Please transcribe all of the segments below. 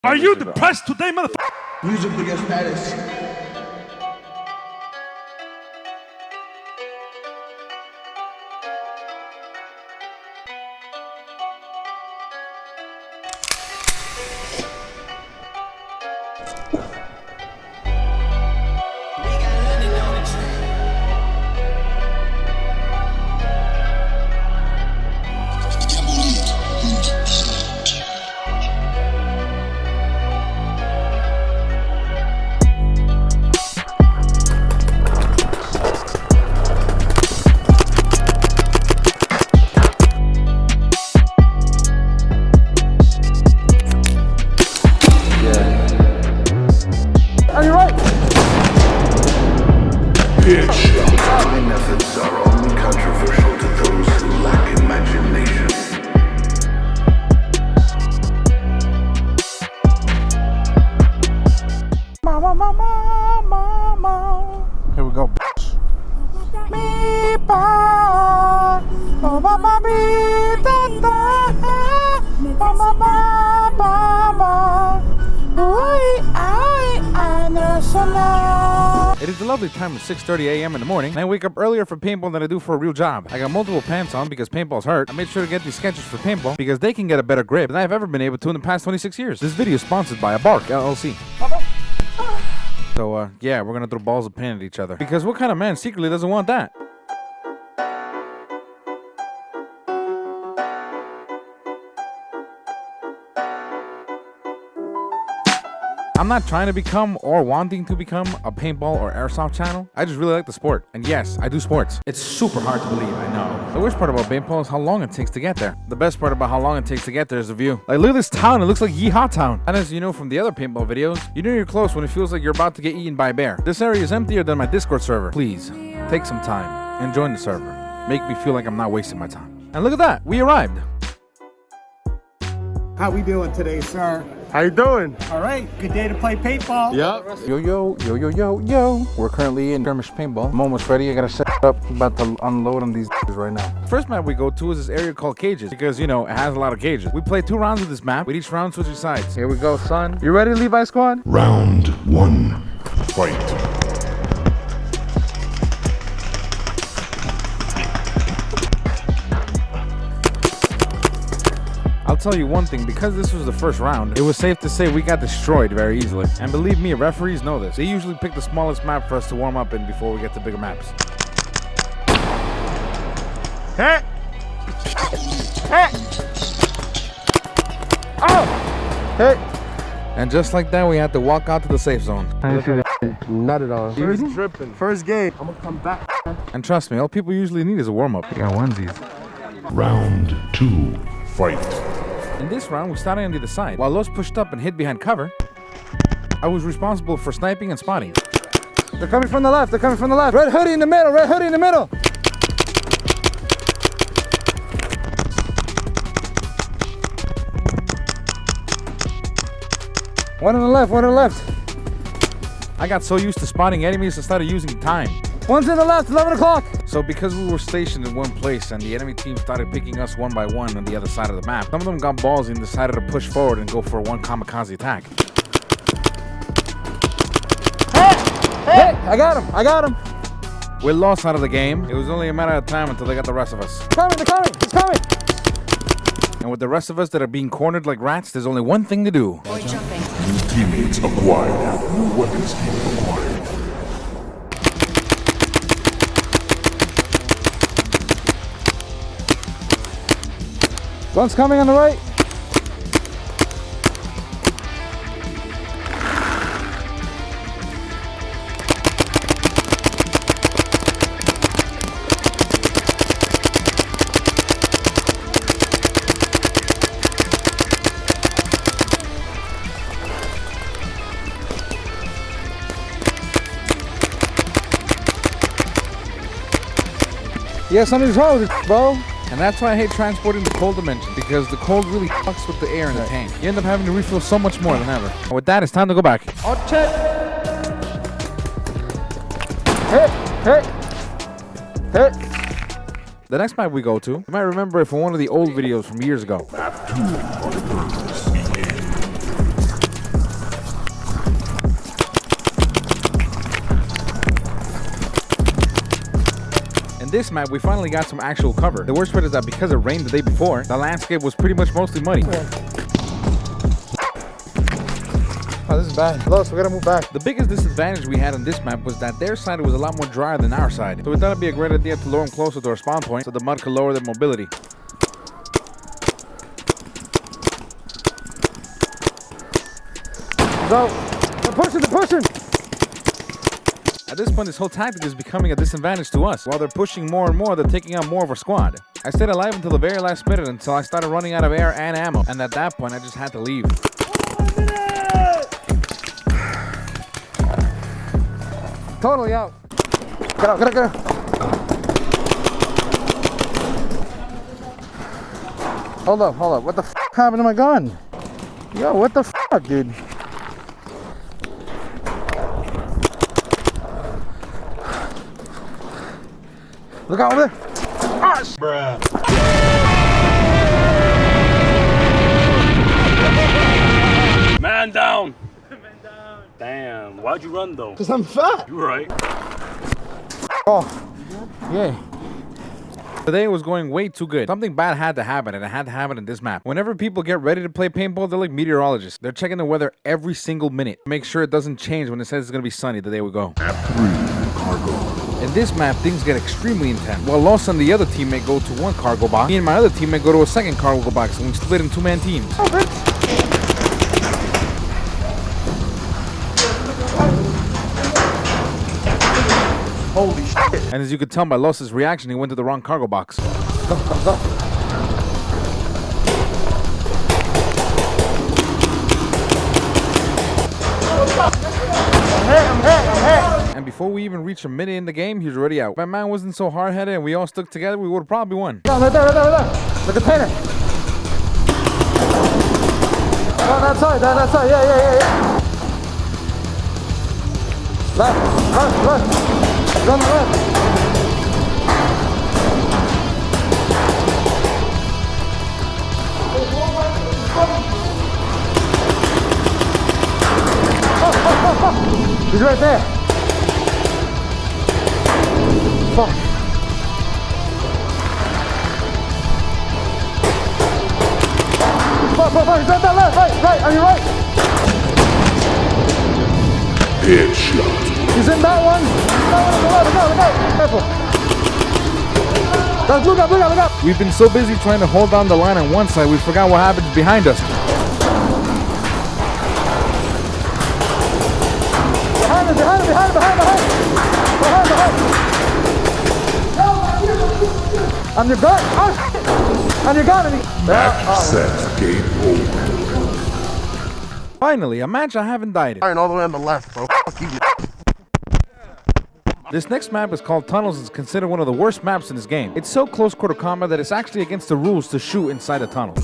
Are you depressed today, motherfucker? Music with your status. My methods are only controversial to those who lack imagination. Here we go. It is the lovely time of 6:30 a.m. in the morning, and I wake up earlier for paintball than I do for a real job. I got multiple pants on because paintball's hurt. I made sure to get these sketches for paintball because they can get a better grip than I've ever been able to in the past 26 years. This video is sponsored by Abark LLC. So, yeah, we're gonna throw balls of paint at each other. Because what kind of man secretly doesn't want that? I'm not trying to become or wanting to become a paintball or airsoft channel. I just really like the sport. And yes, I do sports. It's super hard to believe, I know. The worst part about paintball is how long it takes to get there. The best part about how long it takes to get there is the view. Like, look at this town. It looks like Yeehaw Town. And as you know from the other paintball videos, you know you're close when it feels like you're about to get eaten by a bear. This area is emptier than my Discord server. Please, take some time and join the server. Make me feel like I'm not wasting my time. And look at that. We arrived. How we doing today, sir? How you doing? All right, good day to play paintball. Yep. Yo. We're currently in skirmish paintball. I'm almost ready. I gotta set it up. I'm about to unload on these right now. First map we go to is this area called Cages because, you know, it has a lot of cages. We play 2 rounds of this map with each round switching sides. Here we go, son. You ready, Levi Squad? Round 1. Fight. I'll tell you one thing, because this was the first round, it was safe to say we got destroyed very easily. And believe me, referees know this. They usually pick the smallest map for us to warm up in before we get to bigger maps. Hey! Hey! Oh! Hey! And just like that, we had to walk out to the safe zone. Not at all. First dripping. First game. I'm gonna come back. And trust me, all people usually need is a warm-up. We got onesies. Round 2. Fight. In this round, we started on the other side. While Los pushed up and hid behind cover, I was responsible for sniping and spotting. They're coming from the left. Red hoodie in the middle. One on the left. I got so used to spotting enemies, I started using time. One's in the left, 11 o'clock. So because we were stationed in one place and the enemy team started picking us one by one on the other side of the map, some of them got ballsy and decided to push forward and go for one kamikaze attack. Hey! I got him. We lost out of the game. It was only a matter of time until they got the rest of us. They're coming. And with the rest of us that are being cornered like rats, there's only one thing to do. New teammates acquired. New weapons acquired. One's coming on the right. Yes, on these roads, bro. And that's why I hate transporting the cold dimension, because the cold really fucks with the air in the tank. You end up having to refill so much more than ever. And with that, it's time to go back. Oh, check. Hey. The next map we go to, you might remember it from one of the old videos from years ago. Map 2 on the purpose begin. In this map, we finally got some actual cover. The worst part is that because it rained the day before, the landscape was pretty much mostly muddy. Oh, this is bad. Los, we gotta move back. The biggest disadvantage we had on this map was that their side was a lot more drier than our side. So we thought it'd be a great idea to lure them closer to our spawn point so the mud could lower their mobility. Go. They're pushing. At this point, this whole tactic is becoming a disadvantage to us. While they're pushing more and more, they're taking out more of our squad. I stayed alive until the very last minute until I started running out of air and ammo. And at that point, I just had to leave. Totally out. Get out. Hold up. What the f happened to my gun? Yo, what the fuck, dude? Look out over there. Man down. Damn. Why'd you run though? Cause I'm fat. You were right. Oh, yeah. Today was going way too good. Something bad had to happen, and it had to happen in this map. Whenever people get ready to play paintball, they're like meteorologists. They're checking the weather every single minute to make sure it doesn't change when it says it's gonna be sunny the day we go. Map 3, cargo. In this map, things get extremely intense. While Los and the other teammate go to one cargo box, me and my other teammate go to a second cargo box, and we split in two-man teams. Oh, bitch. Holy shit. And as you could tell by Los's reaction, he went to the wrong cargo box. Go. I'm hit. And before we even reached a minute in the game, he was already out. If my man wasn't so hard-headed and we all stuck together, we would have probably won. No, right there. The container. Oh, that side. Yeah. Left. Go on the left. He's right there. Fuck. He's right there, left, right, on your right. Headshot. He's in that one. Look out. Careful. Guys, look out. We've been so busy trying to hold down the line on one side, we forgot what happens behind us. Behind. On your gun. Oh, on your gun. Match set. Game over. Finally, a match I haven't died in. Iron all the way on the left, bro. Fuck you. This next map is called Tunnels and is considered one of the worst maps in this game. It's so close quarter combat that it's actually against the rules to shoot inside the tunnel.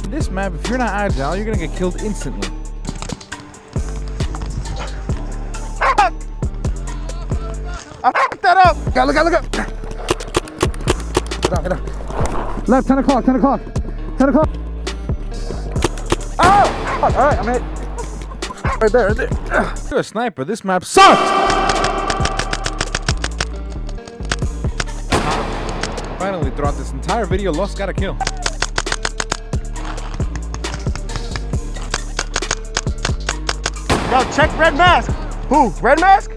In this map, if you're not agile, you're gonna get killed instantly. I fucked that up. Look out. Get out. Left, 10 o'clock. 10 o'clock. Oh! All right, I'm hit. Right there. You're a sniper. This map sucks! Finally, throughout this entire video, Los got a kill. Yo, check red mask. Who? Red mask?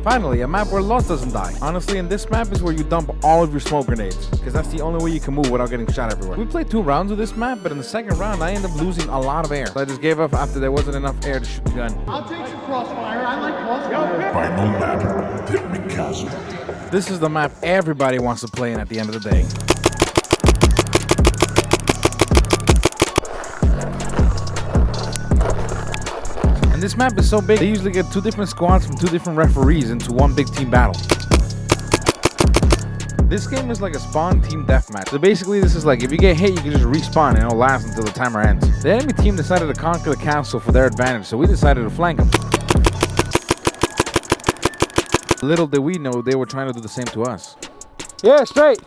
Finally, a map where Los doesn't die. Honestly, in this map is where you dump all of your smoke grenades, because that's the only way you can move without getting shot everywhere. We played 2 rounds of this map, but in the second round, I ended up losing a lot of air. So I just gave up after there wasn't enough air to shoot the gun. I'll take some crossfire. I like crossfire. Final map. Picnic Castle. This is the map everybody wants to play in at the end of the day. And this map is so big, they usually get 2 different squads from 2 different referees into one big team battle. This game is like a spawn team deathmatch. So basically this is like if you get hit, you can just respawn and it'll last until the timer ends. The enemy team decided to conquer the castle for their advantage, so we decided to flank them. Little did we know they were trying to do the same to us. Yeah, straight.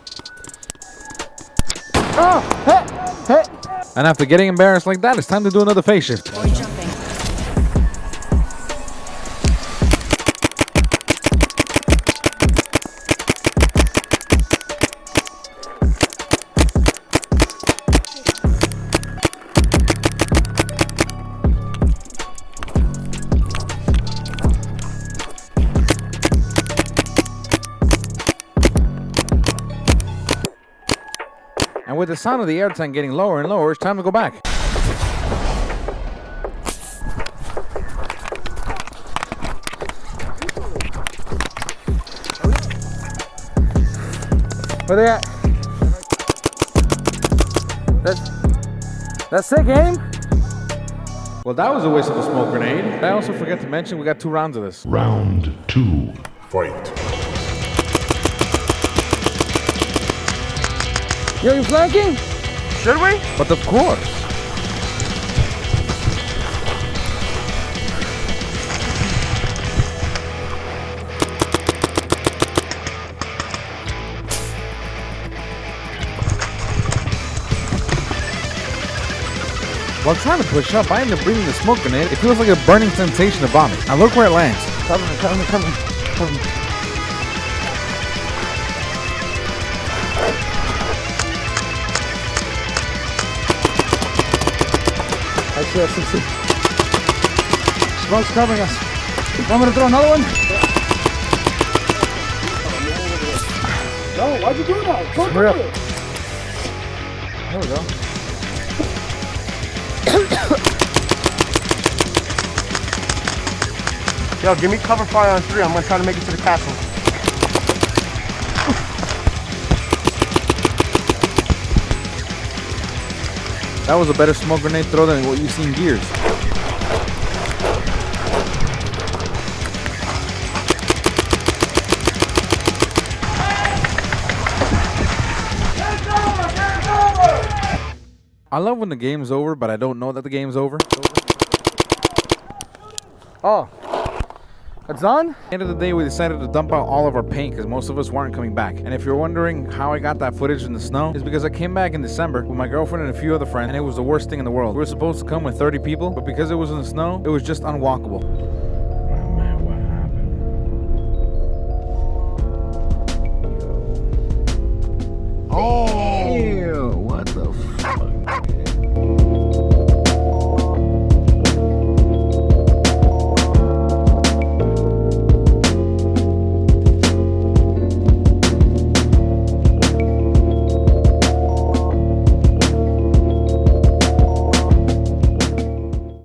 Oh, hit. And after getting embarrassed like that, it's time to do another phase shift. Boy jumping. And with the sound of the air tank getting lower and lower, it's time to go back. Where they at? That's it, game? Well, that was a waste of a smoke grenade. I also forgot to mention we got 2 rounds of this. Round 2. Fight. Yo, you flanking? Should we? But of course. While trying to push up, I end up breathing the smoke grenade. It feels like a burning sensation to vomit. Now look where it lands. Cover me. I see. Smoke's covering us. Want me to throw another one? No, why'd you do that? Don't Hurry up. do it. There we go. Yo, give me cover fire on 3. I'm gonna try to make it to the castle. That was a better smoke grenade throw than what you see in Gears. I love when the game's over, but I don't know that the game's over. Oh. It's done? At the end of the day, we decided to dump out all of our paint because most of us weren't coming back. And if you're wondering how I got that footage in the snow, it's because I came back in December with my girlfriend and a few other friends, and it was the worst thing in the world. We were supposed to come with 30 people, but because it was in the snow, it was just unwalkable.